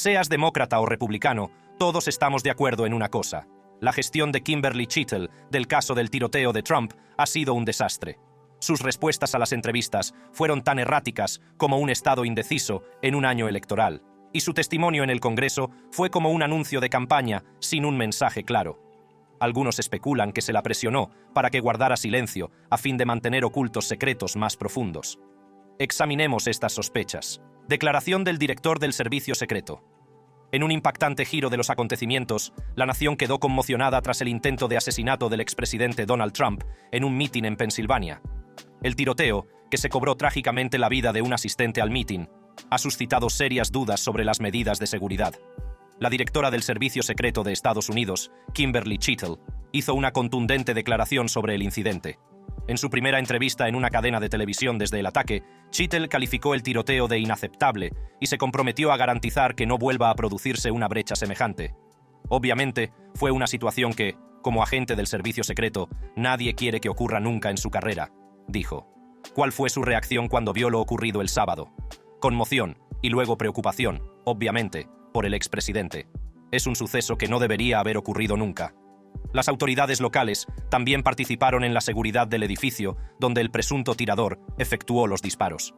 Seas demócrata o republicano, todos estamos de acuerdo en una cosa. La gestión de Kimberly Chittle del caso del tiroteo de Trump ha sido un desastre. Sus respuestas a las entrevistas fueron tan erráticas como un estado indeciso en un año electoral, y su testimonio en el Congreso fue como un anuncio de campaña sin un mensaje claro. Algunos especulan que se la presionó para que guardara silencio a fin de mantener ocultos secretos más profundos. Examinemos estas sospechas. Declaración del director del Servicio Secreto. En un impactante giro de los acontecimientos, la nación quedó conmocionada tras el intento de asesinato del expresidente Donald Trump en un mitin en Pensilvania. El tiroteo, que se cobró trágicamente la vida de un asistente al mitin, ha suscitado serias dudas sobre las medidas de seguridad. La directora del Servicio Secreto de Estados Unidos, Kimberly Chittle, hizo una contundente declaración sobre el incidente. En su primera entrevista en una cadena de televisión desde el ataque, Chittle calificó el tiroteo de inaceptable y se comprometió a garantizar que no vuelva a producirse una brecha semejante. Obviamente, fue una situación que, como agente del servicio secreto, nadie quiere que ocurra nunca en su carrera, dijo. ¿Cuál fue su reacción cuando vio lo ocurrido el sábado? Conmoción y luego preocupación, obviamente, por el expresidente. Es un suceso que no debería haber ocurrido nunca. Las autoridades locales también participaron en la seguridad del edificio donde el presunto tirador efectuó los disparos.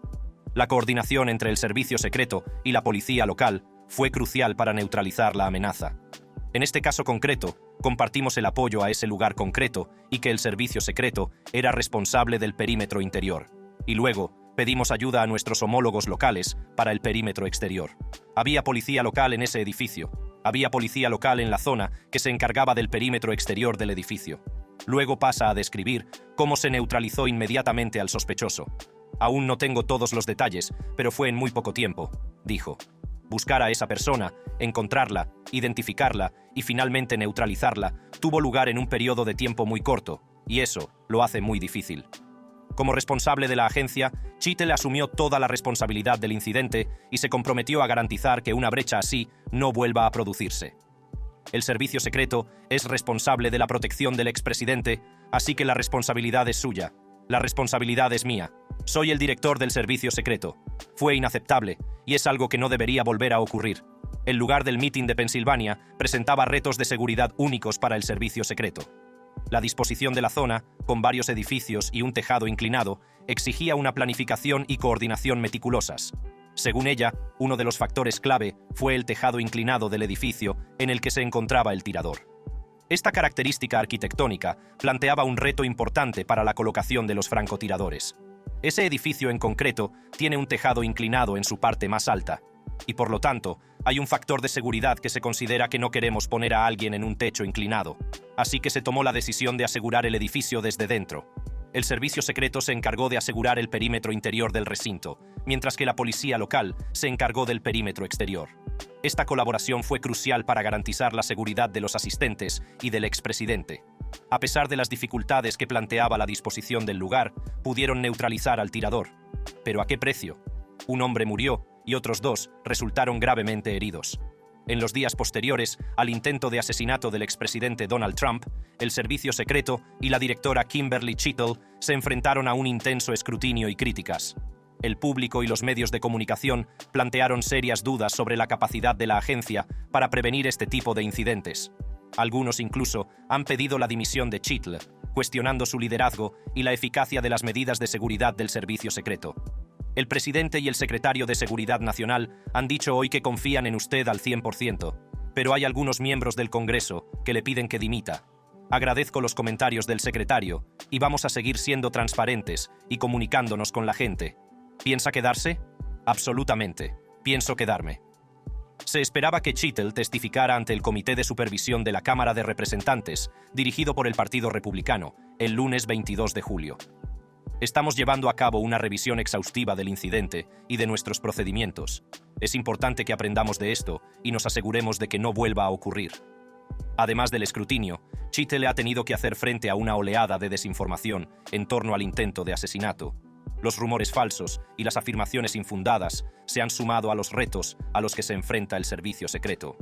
La coordinación entre el servicio secreto y la policía local fue crucial para neutralizar la amenaza. En este caso concreto, compartimos el apoyo a ese lugar concreto y que el servicio secreto era responsable del perímetro interior. Y luego, pedimos ayuda a nuestros homólogos locales para el perímetro exterior. Había policía local en ese edificio. Había policía local en la zona que se encargaba del perímetro exterior del edificio. Luego pasa a describir cómo se neutralizó inmediatamente al sospechoso. Aún no tengo todos los detalles, pero fue en muy poco tiempo, dijo. Buscar a esa persona, encontrarla, identificarla y finalmente neutralizarla tuvo lugar en un periodo de tiempo muy corto, y eso lo hace muy difícil. Como responsable de la agencia, Chittle asumió toda la responsabilidad del incidente y se comprometió a garantizar que una brecha así no vuelva a producirse. El servicio secreto es responsable de la protección del expresidente, así que la responsabilidad es suya. La responsabilidad es mía. Soy el director del servicio secreto. Fue inaceptable, y es algo que no debería volver a ocurrir. El lugar del mitin de Pensilvania presentaba retos de seguridad únicos para el servicio secreto. La disposición de la zona, con varios edificios y un tejado inclinado, exigía una planificación y coordinación meticulosas. Según ella, uno de los factores clave fue el tejado inclinado del edificio en el que se encontraba el tirador. Esta característica arquitectónica planteaba un reto importante para la colocación de los francotiradores. Ese edificio en concreto tiene un tejado inclinado en su parte más alta, y por lo tanto, hay un factor de seguridad que se considera que no queremos poner a alguien en un techo inclinado. Así que se tomó la decisión de asegurar el edificio desde dentro. El servicio secreto se encargó de asegurar el perímetro interior del recinto, mientras que la policía local se encargó del perímetro exterior. Esta colaboración fue crucial para garantizar la seguridad de los asistentes y del expresidente. A pesar de las dificultades que planteaba la disposición del lugar, pudieron neutralizar al tirador. ¿Pero a qué precio? Un hombre murió y otros 2 resultaron gravemente heridos. En los días posteriores al intento de asesinato del expresidente Donald Trump, el servicio secreto y la directora Kimberly Chittle se enfrentaron a un intenso escrutinio y críticas. El público y los medios de comunicación plantearon serias dudas sobre la capacidad de la agencia para prevenir este tipo de incidentes. Algunos incluso han pedido la dimisión de Chittle, cuestionando su liderazgo y la eficacia de las medidas de seguridad del servicio secreto. El presidente y el secretario de Seguridad Nacional han dicho hoy que confían en usted al 100%, pero hay algunos miembros del Congreso que le piden que dimita. Agradezco los comentarios del secretario y vamos a seguir siendo transparentes y comunicándonos con la gente. ¿Piensa quedarse? Absolutamente. Pienso quedarme. Se esperaba que Chittle testificara ante el Comité de Supervisión de la Cámara de Representantes, dirigido por el Partido Republicano, el lunes 22 de julio. Estamos llevando a cabo una revisión exhaustiva del incidente y de nuestros procedimientos. Es importante que aprendamos de esto y nos aseguremos de que no vuelva a ocurrir. Además del escrutinio, Chittle ha tenido que hacer frente a una oleada de desinformación en torno al intento de asesinato. Los rumores falsos y las afirmaciones infundadas se han sumado a los retos a los que se enfrenta el servicio secreto.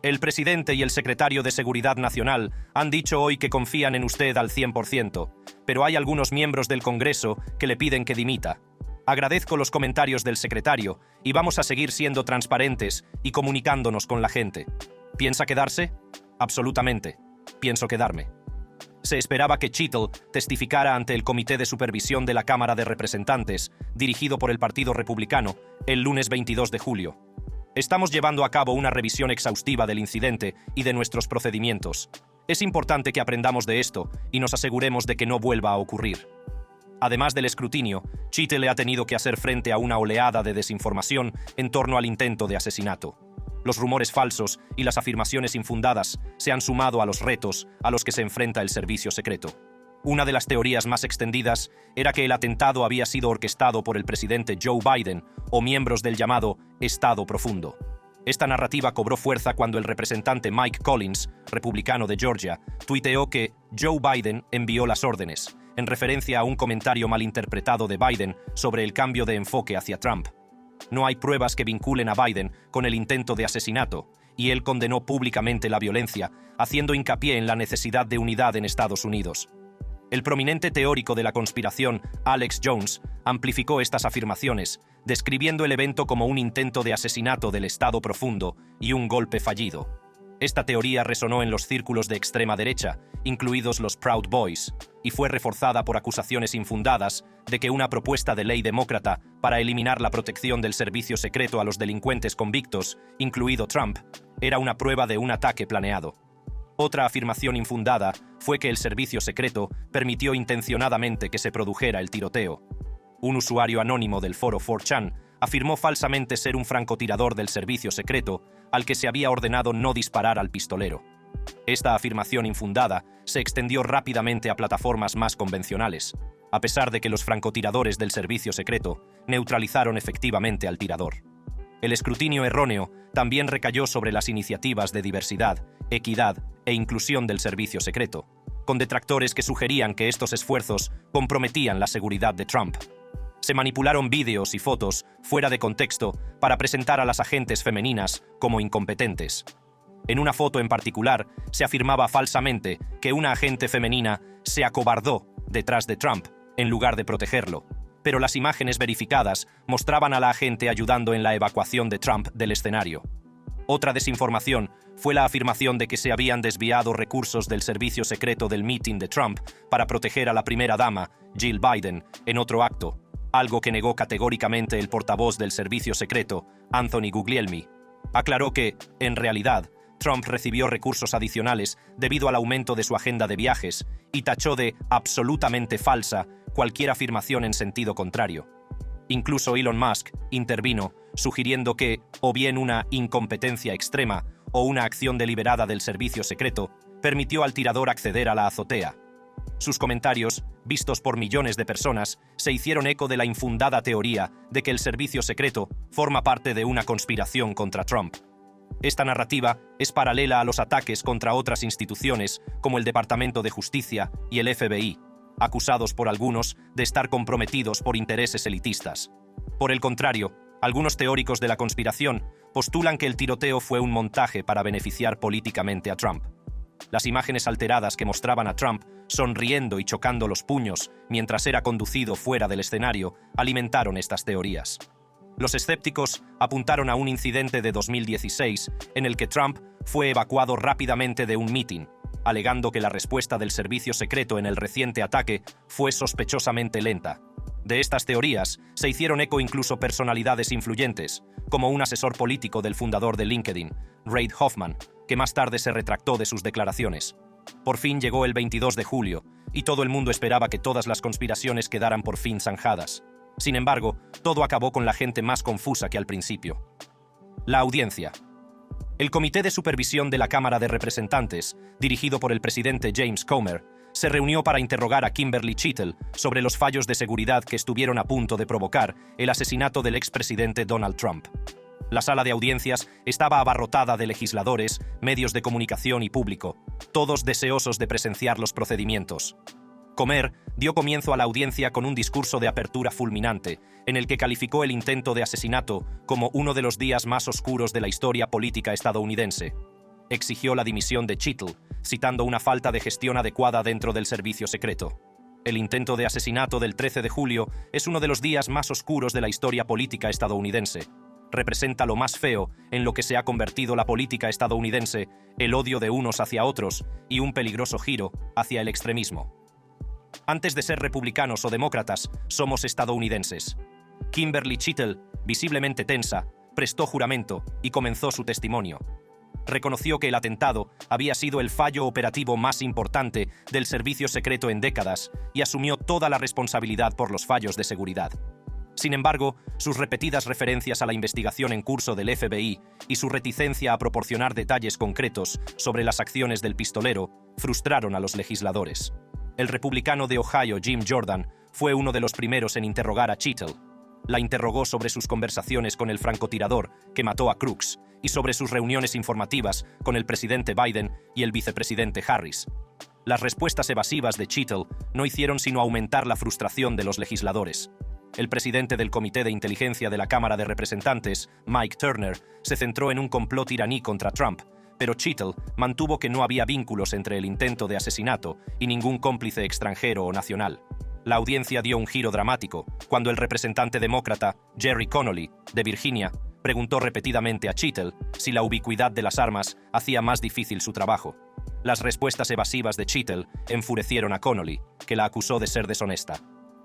El presidente y el secretario de Seguridad Nacional han dicho hoy que confían en usted al 100%, pero hay algunos miembros del Congreso que le piden que dimita. Agradezco los comentarios del secretario y vamos a seguir siendo transparentes y comunicándonos con la gente. ¿Piensa quedarse? Absolutamente. Pienso quedarme. Se esperaba que Chittle testificara ante el Comité de Supervisión de la Cámara de Representantes, dirigido por el Partido Republicano, el lunes 22 de julio. Estamos llevando a cabo una revisión exhaustiva del incidente y de nuestros procedimientos. Es importante que aprendamos de esto y nos aseguremos de que no vuelva a ocurrir. Además del escrutinio, Chittle ha tenido que hacer frente a una oleada de desinformación en torno al intento de asesinato. Los rumores falsos y las afirmaciones infundadas se han sumado a los retos a los que se enfrenta el servicio secreto. Una de las teorías más extendidas era que el atentado había sido orquestado por el presidente Joe Biden o miembros del llamado Estado Profundo. Esta narrativa cobró fuerza cuando el representante Mike Collins, republicano de Georgia, tuiteó que Joe Biden envió las órdenes, en referencia a un comentario malinterpretado de Biden sobre el cambio de enfoque hacia Trump. No hay pruebas que vinculen a Biden con el intento de asesinato, y él condenó públicamente la violencia, haciendo hincapié en la necesidad de unidad en Estados Unidos. El prominente teórico de la conspiración, Alex Jones, amplificó estas afirmaciones, describiendo el evento como un intento de asesinato del Estado Profundo y un golpe fallido. Esta teoría resonó en los círculos de extrema derecha, incluidos los Proud Boys, y fue reforzada por acusaciones infundadas de que una propuesta de ley demócrata para eliminar la protección del servicio secreto a los delincuentes convictos, incluido Trump, era una prueba de un ataque planeado. Otra afirmación infundada fue que el servicio secreto permitió intencionadamente que se produjera el tiroteo. Un usuario anónimo del foro 4chan afirmó falsamente ser un francotirador del servicio secreto al que se había ordenado no disparar al pistolero. Esta afirmación infundada se extendió rápidamente a plataformas más convencionales, a pesar de que los francotiradores del servicio secreto neutralizaron efectivamente al tirador. El escrutinio erróneo también recayó sobre las iniciativas de diversidad, equidad e inclusión del servicio secreto, con detractores que sugerían que estos esfuerzos comprometían la seguridad de Trump. Se manipularon vídeos y fotos fuera de contexto para presentar a las agentes femeninas como incompetentes. En una foto en particular, se afirmaba falsamente que una agente femenina se acobardó detrás de Trump en lugar de protegerlo, pero las imágenes verificadas mostraban a la agente ayudando en la evacuación de Trump del escenario. Otra desinformación fue la afirmación de que se habían desviado recursos del servicio secreto del meeting de Trump para proteger a la primera dama, Jill Biden, en otro acto, algo que negó categóricamente el portavoz del servicio secreto, Anthony Guglielmi. Aclaró que, en realidad, Trump recibió recursos adicionales debido al aumento de su agenda de viajes y tachó de absolutamente falsa cualquier afirmación en sentido contrario. Incluso Elon Musk intervino, sugiriendo que, o bien una incompetencia extrema o una acción deliberada del servicio secreto, permitió al tirador acceder a la azotea. Sus comentarios, vistos por millones de personas, se hicieron eco de la infundada teoría de que el servicio secreto forma parte de una conspiración contra Trump. Esta narrativa es paralela a los ataques contra otras instituciones como el Departamento de Justicia y el FBI, acusados por algunos de estar comprometidos por intereses elitistas. Por el contrario, algunos teóricos de la conspiración postulan que el tiroteo fue un montaje para beneficiar políticamente a Trump. Las imágenes alteradas que mostraban a Trump sonriendo y chocando los puños mientras era conducido fuera del escenario alimentaron estas teorías. Los escépticos apuntaron a un incidente de 2016 en el que Trump fue evacuado rápidamente de un mitin, alegando que la respuesta del servicio secreto en el reciente ataque fue sospechosamente lenta. De estas teorías se hicieron eco incluso personalidades influyentes, como un asesor político del fundador de LinkedIn, Reid Hoffman, que más tarde se retractó de sus declaraciones. Por fin llegó el 22 de julio, y todo el mundo esperaba que todas las conspiraciones quedaran por fin zanjadas. Sin embargo, todo acabó con la gente más confusa que al principio. La audiencia. El Comité de Supervisión de la Cámara de Representantes, dirigido por el presidente James Comer, se reunió para interrogar a Kimberly Chittle sobre los fallos de seguridad que estuvieron a punto de provocar el asesinato del expresidente Donald Trump. La sala de audiencias estaba abarrotada de legisladores, medios de comunicación y público, todos deseosos de presenciar los procedimientos. Comer dio comienzo a la audiencia con un discurso de apertura fulminante, en el que calificó el intento de asesinato como uno de los días más oscuros de la historia política estadounidense. Exigió la dimisión de Chittle, citando una falta de gestión adecuada dentro del servicio secreto. El intento de asesinato del 13 de julio es uno de los días más oscuros de la historia política estadounidense. Representa lo más feo en lo que se ha convertido la política estadounidense, el odio de unos hacia otros y un peligroso giro hacia el extremismo. Antes de ser republicanos o demócratas, somos estadounidenses. Kimberly Chittle, visiblemente tensa, prestó juramento y comenzó su testimonio. Reconoció que el atentado había sido el fallo operativo más importante del servicio secreto en décadas y asumió toda la responsabilidad por los fallos de seguridad. Sin embargo, sus repetidas referencias a la investigación en curso del FBI y su reticencia a proporcionar detalles concretos sobre las acciones del pistolero frustraron a los legisladores. El republicano de Ohio, Jim Jordan, fue uno de los primeros en interrogar a Chittle. La interrogó sobre sus conversaciones con el francotirador que mató a Crooks y sobre sus reuniones informativas con el presidente Biden y el vicepresidente Harris. Las respuestas evasivas de Chittle no hicieron sino aumentar la frustración de los legisladores. El presidente del Comité de Inteligencia de la Cámara de Representantes, Mike Turner, se centró en un complot iraní contra Trump, pero Chittle mantuvo que no había vínculos entre el intento de asesinato y ningún cómplice extranjero o nacional. La audiencia dio un giro dramático cuando el representante demócrata Jerry Connolly, de Virginia, preguntó repetidamente a Chittle si la ubicuidad de las armas hacía más difícil su trabajo. Las respuestas evasivas de Chittle enfurecieron a Connolly, que la acusó de ser deshonesta.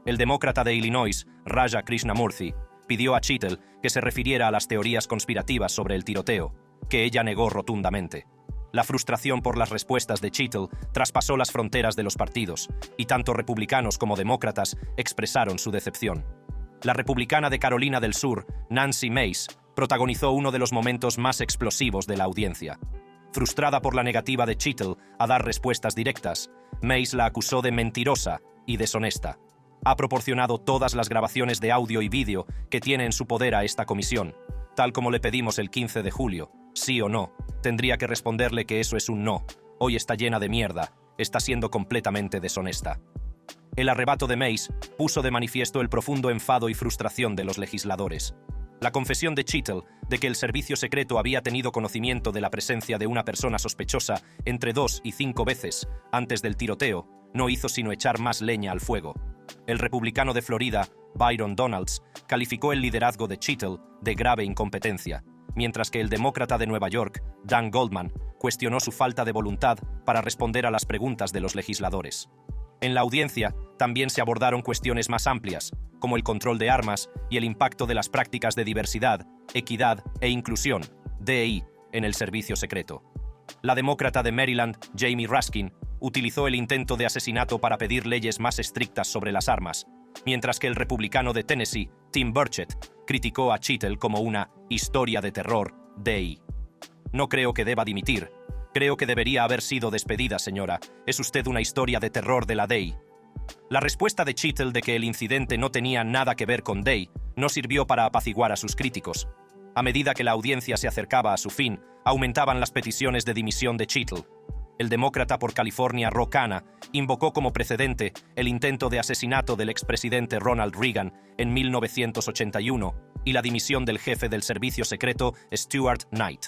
El demócrata de Illinois, Raja Krishnamurthy, pidió a Chittle que se refiriera a las teorías conspirativas sobre el tiroteo, que ella negó rotundamente. La frustración por las respuestas de Chittle traspasó las fronteras de los partidos, y tanto republicanos como demócratas expresaron su decepción. La republicana de Carolina del Sur, Nancy Mace, protagonizó uno de los momentos más explosivos de la audiencia. Frustrada por la negativa de Chittle a dar respuestas directas, Mace la acusó de mentirosa y deshonesta. Ha proporcionado todas las grabaciones de audio y vídeo que tiene en su poder a esta comisión, tal como le pedimos el 15 de julio. Sí o no, tendría que responderle que eso es un no. Hoy está llena de mierda, está siendo completamente deshonesta. El arrebato de Mace puso de manifiesto el profundo enfado y frustración de los legisladores. La confesión de Chittle de que el servicio secreto había tenido conocimiento de la presencia de una persona sospechosa entre 2 y 5 veces antes del tiroteo no hizo sino echar más leña al fuego. El republicano de Florida, Byron Donalds, calificó el liderazgo de Chittle de grave incompetencia, mientras que el demócrata de Nueva York, Dan Goldman, cuestionó su falta de voluntad para responder a las preguntas de los legisladores. En la audiencia también se abordaron cuestiones más amplias, como el control de armas y el impacto de las prácticas de diversidad, equidad e inclusión, DEI, en el servicio secreto. La demócrata de Maryland, Jamie Raskin, utilizó el intento de asesinato para pedir leyes más estrictas sobre las armas, mientras que el republicano de Tennessee, Tim Burchett, criticó a Chittle como una historia de terror, DEI. No creo que deba dimitir. Creo que debería haber sido despedida, señora. Es usted una historia de terror de la DEI. La respuesta de Chittle de que el incidente no tenía nada que ver con DEI no sirvió para apaciguar a sus críticos. A medida que la audiencia se acercaba a su fin, aumentaban las peticiones de dimisión de Chittle. El demócrata por California, Ro Khanna, invocó como precedente el intento de asesinato del expresidente Ronald Reagan en 1981 y la dimisión del jefe del servicio secreto, Stuart Knight.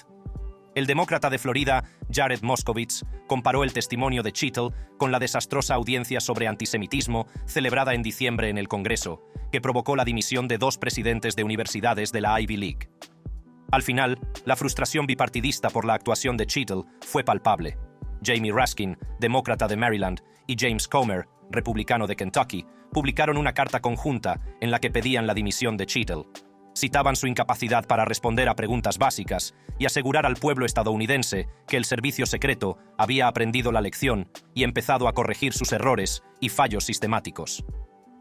El demócrata de Florida, Jared Moskowitz, comparó el testimonio de Chittle con la desastrosa audiencia sobre antisemitismo celebrada en diciembre en el Congreso, que provocó la dimisión de 2 presidentes de universidades de la Ivy League. Al final, la frustración bipartidista por la actuación de Chittle fue palpable. Jamie Raskin, demócrata de Maryland, y James Comer, republicano de Kentucky, publicaron una carta conjunta en la que pedían la dimisión de Chittle. Citaban su incapacidad para responder a preguntas básicas y asegurar al pueblo estadounidense que el servicio secreto había aprendido la lección y empezado a corregir sus errores y fallos sistemáticos.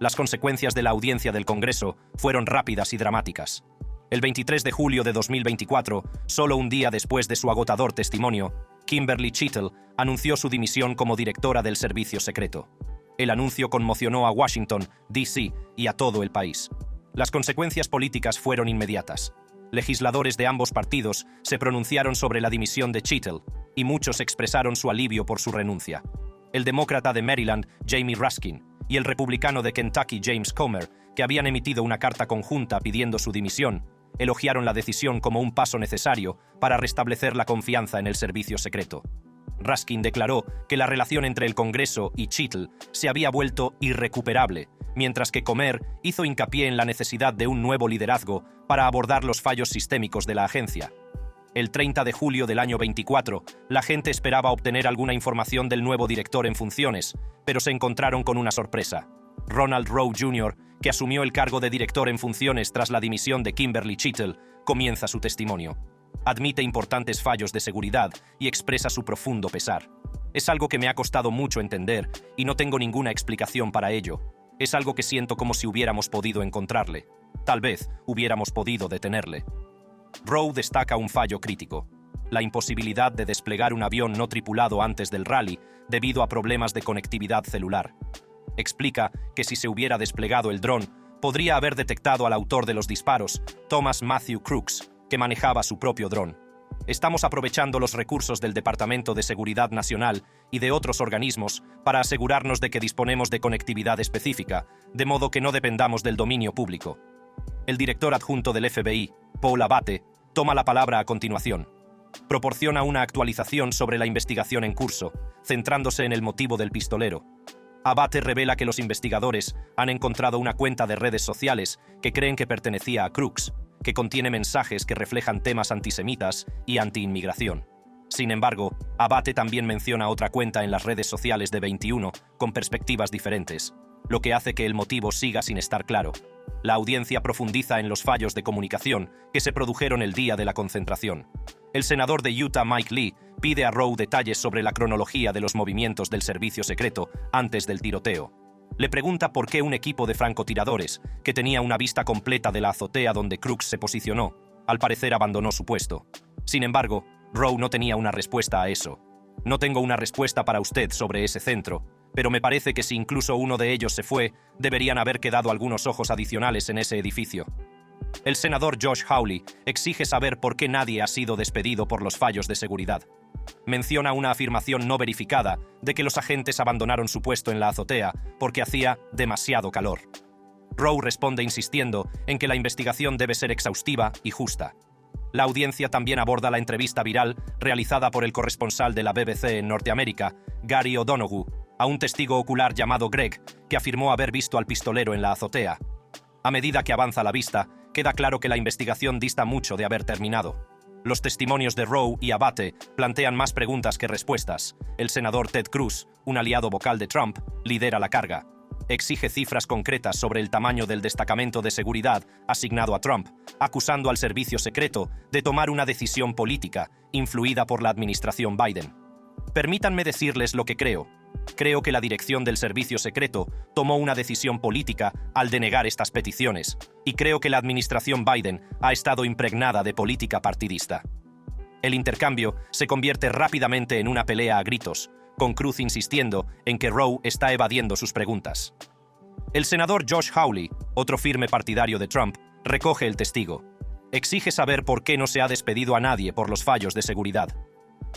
Las consecuencias de la audiencia del Congreso fueron rápidas y dramáticas. El 23 de julio de 2024, solo un día después de su agotador testimonio, Kimberly Chittle anunció su dimisión como directora del servicio secreto. El anuncio conmocionó a Washington, D.C. y a todo el país. Las consecuencias políticas fueron inmediatas. Legisladores de ambos partidos se pronunciaron sobre la dimisión de Chittle, y muchos expresaron su alivio por su renuncia. El demócrata de Maryland, Jamie Raskin, y el republicano de Kentucky, James Comer, que habían emitido una carta conjunta pidiendo su dimisión, elogiaron la decisión como un paso necesario para restablecer la confianza en el servicio secreto. Raskin declaró que la relación entre el Congreso y Chittle se había vuelto irrecuperable, mientras que Comer hizo hincapié en la necesidad de un nuevo liderazgo para abordar los fallos sistémicos de la agencia. El 30 de julio del año 24, la gente esperaba obtener alguna información del nuevo director en funciones, pero se encontraron con una sorpresa. Ronald Rowe Jr., que asumió el cargo de director en funciones tras la dimisión de Kimberly Chittle, comienza su testimonio. Admite importantes fallos de seguridad y expresa su profundo pesar. Es algo que me ha costado mucho entender y no tengo ninguna explicación para ello. Es algo que siento como si hubiéramos podido encontrarle. Tal vez hubiéramos podido detenerle. Rowe destaca un fallo crítico: la imposibilidad de desplegar un avión no tripulado antes del rally debido a problemas de conectividad celular. Explica que si se hubiera desplegado el dron, podría haber detectado al autor de los disparos, Thomas Matthew Crooks, que manejaba su propio dron. Estamos aprovechando los recursos del Departamento de Seguridad Nacional y de otros organismos para asegurarnos de que disponemos de conectividad específica, de modo que no dependamos del dominio público. El director adjunto del FBI, Paul Abate, toma la palabra a continuación. Proporciona una actualización sobre la investigación en curso, centrándose en el motivo del pistolero. Abate revela que los investigadores han encontrado una cuenta de redes sociales que creen que pertenecía a Crooks, que contiene mensajes que reflejan temas antisemitas y anti-inmigración. Sin embargo, Abate también menciona otra cuenta en las redes sociales de 21 con perspectivas diferentes, lo que hace que el motivo siga sin estar claro. La audiencia profundiza en los fallos de comunicación que se produjeron el día de la concentración. El senador de Utah, Mike Lee, pide a Rowe detalles sobre la cronología de los movimientos del servicio secreto antes del tiroteo. Le pregunta por qué un equipo de francotiradores, que tenía una vista completa de la azotea donde Crooks se posicionó, al parecer abandonó su puesto. Sin embargo, Rowe no tenía una respuesta a eso. No tengo una respuesta para usted sobre ese centro, pero me parece que si incluso uno de ellos se fue, deberían haber quedado algunos ojos adicionales en ese edificio. El senador Josh Hawley exige saber por qué nadie ha sido despedido por los fallos de seguridad. Menciona una afirmación no verificada de que los agentes abandonaron su puesto en la azotea porque hacía demasiado calor. Rowe responde insistiendo en que la investigación debe ser exhaustiva y justa. La audiencia también aborda la entrevista viral realizada por el corresponsal de la BBC en Norteamérica, Gary O'Donoghue, a un testigo ocular llamado Greg, que afirmó haber visto al pistolero en la azotea. A medida que avanza la vista, queda claro que la investigación dista mucho de haber terminado. Los testimonios de Rowe y Abate plantean más preguntas que respuestas. El senador Ted Cruz, un aliado vocal de Trump, lidera la carga. Exige cifras concretas sobre el tamaño del destacamento de seguridad asignado a Trump, acusando al servicio secreto de tomar una decisión política influida por la administración Biden. Permítanme decirles lo que creo. Creo que la dirección del servicio secreto tomó una decisión política al denegar estas peticiones, y creo que la administración Biden ha estado impregnada de política partidista. El intercambio se convierte rápidamente en una pelea a gritos, con Cruz insistiendo en que Rowe está evadiendo sus preguntas. El senador Josh Hawley, otro firme partidario de Trump, recoge el testigo. Exige saber por qué no se ha despedido a nadie por los fallos de seguridad.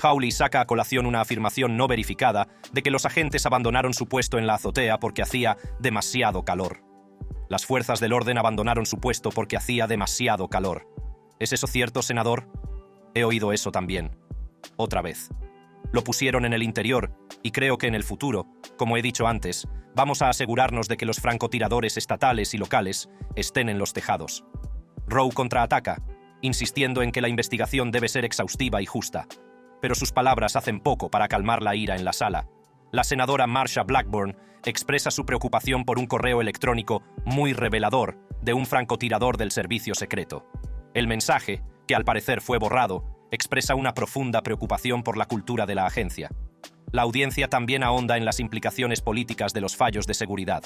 Hawley saca a colación una afirmación no verificada de que los agentes abandonaron su puesto en la azotea porque hacía demasiado calor. Las fuerzas del orden abandonaron su puesto porque hacía demasiado calor. ¿Es eso cierto, senador? He oído eso también. Otra vez. Lo pusieron en el interior, y creo que en el futuro, como he dicho antes, vamos a asegurarnos de que los francotiradores estatales y locales estén en los tejados. Rowe contraataca, insistiendo en que la investigación debe ser exhaustiva y justa. Pero sus palabras hacen poco para calmar la ira en la sala. La senadora Marsha Blackburn expresa su preocupación por un correo electrónico muy revelador de un francotirador del servicio secreto. El mensaje, que al parecer fue borrado, expresa una profunda preocupación por la cultura de la agencia. La audiencia también ahonda en las implicaciones políticas de los fallos de seguridad.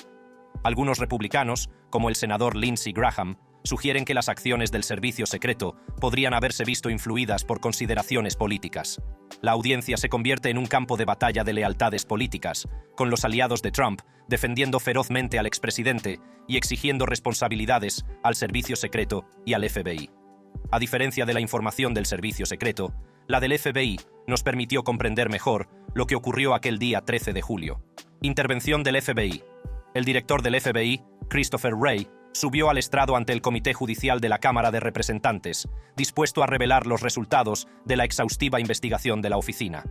Algunos republicanos, como el senador Lindsey Graham, sugieren que las acciones del servicio secreto podrían haberse visto influidas por consideraciones políticas. La audiencia se convierte en un campo de batalla de lealtades políticas, con los aliados de Trump defendiendo ferozmente al expresidente y exigiendo responsabilidades al servicio secreto y al FBI. A diferencia de la información del servicio secreto, la del FBI nos permitió comprender mejor lo que ocurrió aquel día 13 de julio. Intervención del FBI. El director del FBI, Christopher Wray, subió al estrado ante el Comité Judicial de la Cámara de Representantes, dispuesto a revelar los resultados de la exhaustiva investigación de la oficina.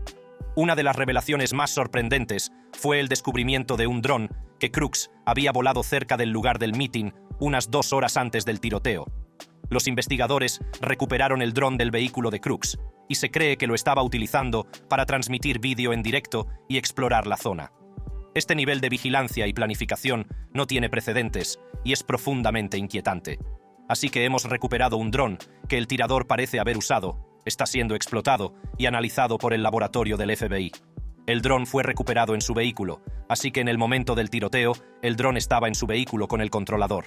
Una de las revelaciones más sorprendentes fue el descubrimiento de un dron que Crooks había volado cerca del lugar del mitin unas 2 horas antes del tiroteo. Los investigadores recuperaron el dron del vehículo de Crooks y se cree que lo estaba utilizando para transmitir vídeo en directo y explorar la zona. Este nivel de vigilancia y planificación no tiene precedentes y es profundamente inquietante. Así que hemos recuperado un dron que el tirador parece haber usado, está siendo explotado y analizado por el laboratorio del FBI. El dron fue recuperado en su vehículo, así que en el momento del tiroteo, el dron estaba en su vehículo con el controlador.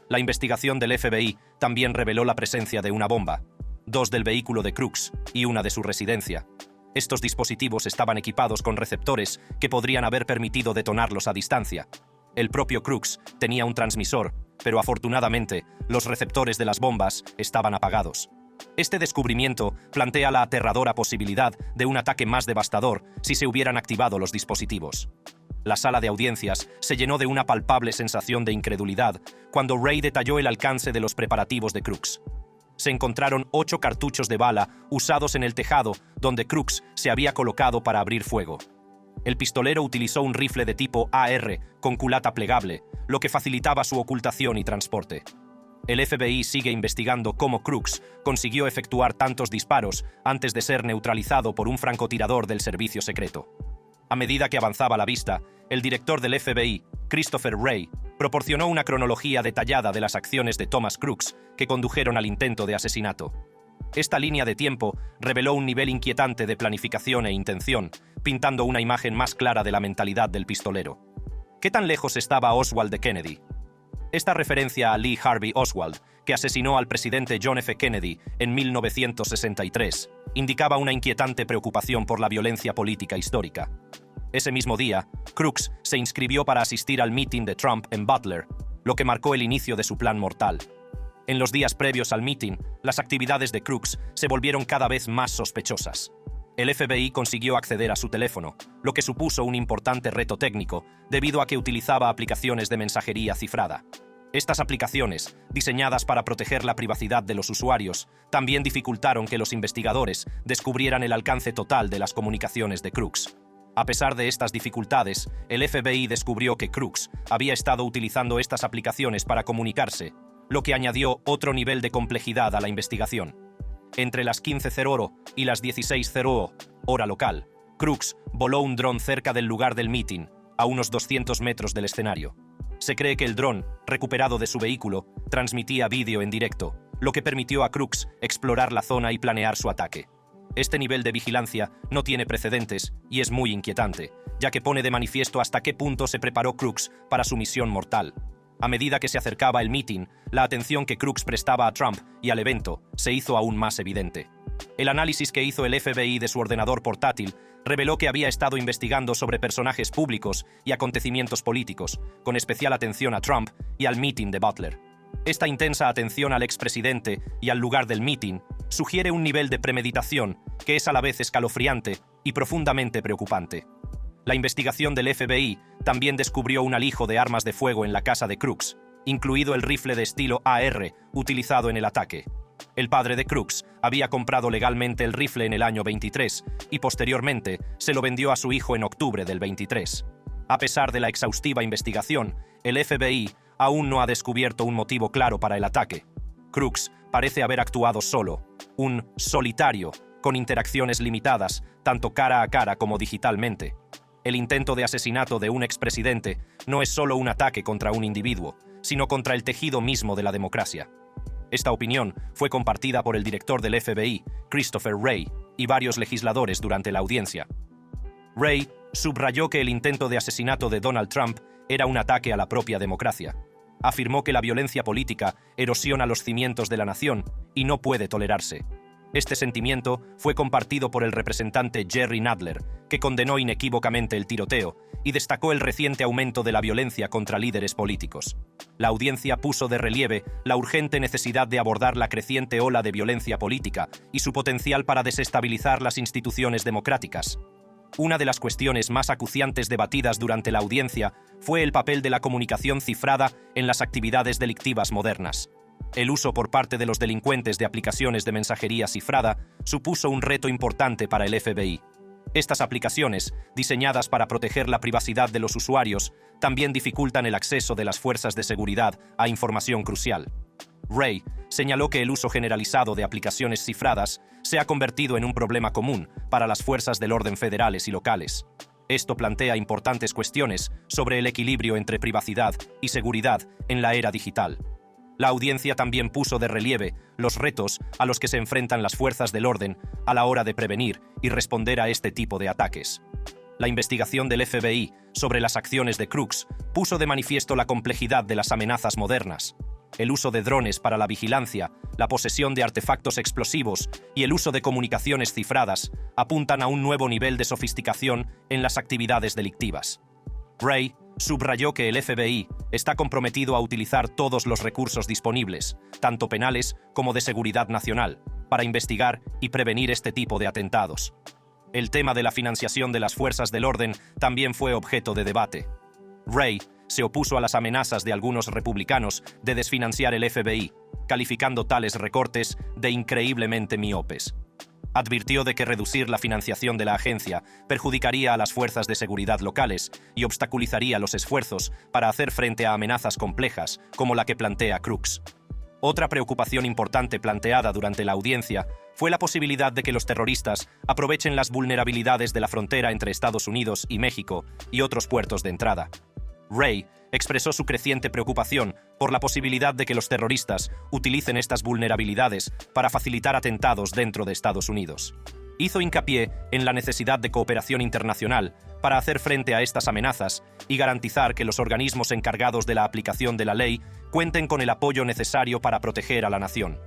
La investigación del FBI también reveló la presencia de una bomba, 2 del vehículo de Crooks y una de su residencia. Estos dispositivos estaban equipados con receptores que podrían haber permitido detonarlos a distancia. El propio Crooks tenía un transmisor, pero afortunadamente los receptores de las bombas estaban apagados. Este descubrimiento plantea la aterradora posibilidad de un ataque más devastador si se hubieran activado los dispositivos. La sala de audiencias se llenó de una palpable sensación de incredulidad cuando Wray detalló el alcance de los preparativos de Crooks. Se encontraron 8 cartuchos de bala usados en el tejado donde Crooks se había colocado para abrir fuego. El pistolero utilizó un rifle de tipo AR con culata plegable, lo que facilitaba su ocultación y transporte. El FBI sigue investigando cómo Crooks consiguió efectuar tantos disparos antes de ser neutralizado por un francotirador del servicio secreto. A medida que avanzaba la vista, el director del FBI, Christopher Wray, proporcionó una cronología detallada de las acciones de Thomas Crooks que condujeron al intento de asesinato. Esta línea de tiempo reveló un nivel inquietante de planificación e intención, pintando una imagen más clara de la mentalidad del pistolero. ¿Qué tan lejos estaba Oswald de Kennedy? Esta referencia a Lee Harvey Oswald, que asesinó al presidente John F. Kennedy en 1963, indicaba una inquietante preocupación por la violencia política histórica. Ese mismo día, Crooks se inscribió para asistir al mitin de Trump en Butler, lo que marcó el inicio de su plan mortal. En los días previos al mitin, las actividades de Crooks se volvieron cada vez más sospechosas. El FBI consiguió acceder a su teléfono, lo que supuso un importante reto técnico, debido a que utilizaba aplicaciones de mensajería cifrada. Estas aplicaciones, diseñadas para proteger la privacidad de los usuarios, también dificultaron que los investigadores descubrieran el alcance total de las comunicaciones de Crooks. A pesar de estas dificultades, el FBI descubrió que Crooks había estado utilizando estas aplicaciones para comunicarse, lo que añadió otro nivel de complejidad a la investigación. Entre las 15:00 y las 16:00, hora local, Crooks voló un dron cerca del lugar del mitin, a unos 200 metros del escenario. Se cree que el dron, recuperado de su vehículo, transmitía vídeo en directo, lo que permitió a Crooks explorar la zona y planear su ataque. Este nivel de vigilancia no tiene precedentes y es muy inquietante, ya que pone de manifiesto hasta qué punto se preparó Crooks para su misión mortal. A medida que se acercaba el mitin, la atención que Crooks prestaba a Trump y al evento se hizo aún más evidente. El análisis que hizo el FBI de su ordenador portátil reveló que había estado investigando sobre personajes públicos y acontecimientos políticos, con especial atención a Trump y al mitin de Butler. Esta intensa atención al expresidente y al lugar del mitin sugiere un nivel de premeditación que es a la vez escalofriante y profundamente preocupante. La investigación del FBI también descubrió un alijo de armas de fuego en la casa de Crooks, incluido el rifle de estilo AR utilizado en el ataque. El padre de Crooks había comprado legalmente el rifle en el año 23 y posteriormente se lo vendió a su hijo en octubre del 23. A pesar de la exhaustiva investigación, el FBI aún no ha descubierto un motivo claro para el ataque. Crooks parece haber actuado solo, un solitario, con interacciones limitadas, tanto cara a cara como digitalmente. El intento de asesinato de un expresidente no es solo un ataque contra un individuo, sino contra el tejido mismo de la democracia. Esta opinión fue compartida por el director del FBI, Christopher Wray, y varios legisladores durante la audiencia. Wray subrayó que el intento de asesinato de Donald Trump era un ataque a la propia democracia. Afirmó que la violencia política erosiona los cimientos de la nación y no puede tolerarse. Este sentimiento fue compartido por el representante Jerry Nadler, que condenó inequívocamente el tiroteo y destacó el reciente aumento de la violencia contra líderes políticos. La audiencia puso de relieve la urgente necesidad de abordar la creciente ola de violencia política y su potencial para desestabilizar las instituciones democráticas. Una de las cuestiones más acuciantes debatidas durante la audiencia fue el papel de la comunicación cifrada en las actividades delictivas modernas. El uso por parte de los delincuentes de aplicaciones de mensajería cifrada supuso un reto importante para el FBI. Estas aplicaciones, diseñadas para proteger la privacidad de los usuarios, también dificultan el acceso de las fuerzas de seguridad a información crucial. Wray señaló que el uso generalizado de aplicaciones cifradas se ha convertido en un problema común para las fuerzas del orden federales y locales. Esto plantea importantes cuestiones sobre el equilibrio entre privacidad y seguridad en la era digital. La audiencia también puso de relieve los retos a los que se enfrentan las fuerzas del orden a la hora de prevenir y responder a este tipo de ataques. La investigación del FBI sobre las acciones de Crooks puso de manifiesto la complejidad de las amenazas modernas. El uso de drones para la vigilancia, la posesión de artefactos explosivos y el uso de comunicaciones cifradas apuntan a un nuevo nivel de sofisticación en las actividades delictivas. Wray subrayó que el FBI está comprometido a utilizar todos los recursos disponibles, tanto penales como de seguridad nacional, para investigar y prevenir este tipo de atentados. El tema de la financiación de las fuerzas del orden también fue objeto de debate. Wray se opuso a las amenazas de algunos republicanos de desfinanciar el FBI, calificando tales recortes de increíblemente miopes. Advirtió de que reducir la financiación de la agencia perjudicaría a las fuerzas de seguridad locales y obstaculizaría los esfuerzos para hacer frente a amenazas complejas como la que plantea Crooks. Otra preocupación importante planteada durante la audiencia fue la posibilidad de que los terroristas aprovechen las vulnerabilidades de la frontera entre Estados Unidos y México y otros puertos de entrada. Wray expresó su creciente preocupación por la posibilidad de que los terroristas utilicen estas vulnerabilidades para facilitar atentados dentro de Estados Unidos. Hizo hincapié en la necesidad de cooperación internacional para hacer frente a estas amenazas y garantizar que los organismos encargados de la aplicación de la ley cuenten con el apoyo necesario para proteger a la nación.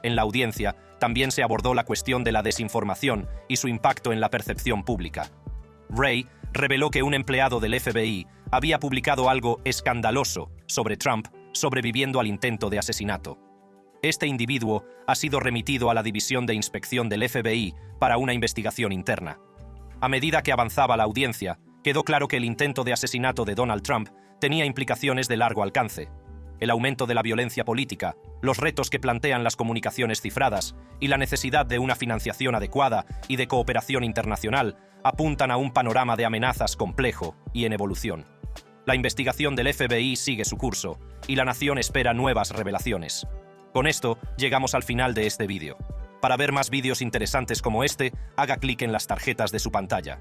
En la audiencia también se abordó la cuestión de la desinformación y su impacto en la percepción pública. Wray reveló que un empleado del FBI había publicado algo escandaloso sobre Trump sobreviviendo al intento de asesinato. Este individuo ha sido remitido a la División de Inspección del FBI para una investigación interna. A medida que avanzaba la audiencia, quedó claro que el intento de asesinato de Donald Trump tenía implicaciones de largo alcance. El aumento de la violencia política, los retos que plantean las comunicaciones cifradas y la necesidad de una financiación adecuada y de cooperación internacional apuntan a un panorama de amenazas complejo y en evolución. La investigación del FBI sigue su curso y la nación espera nuevas revelaciones. Con esto, llegamos al final de este vídeo. Para ver más vídeos interesantes como este, haga clic en las tarjetas de su pantalla.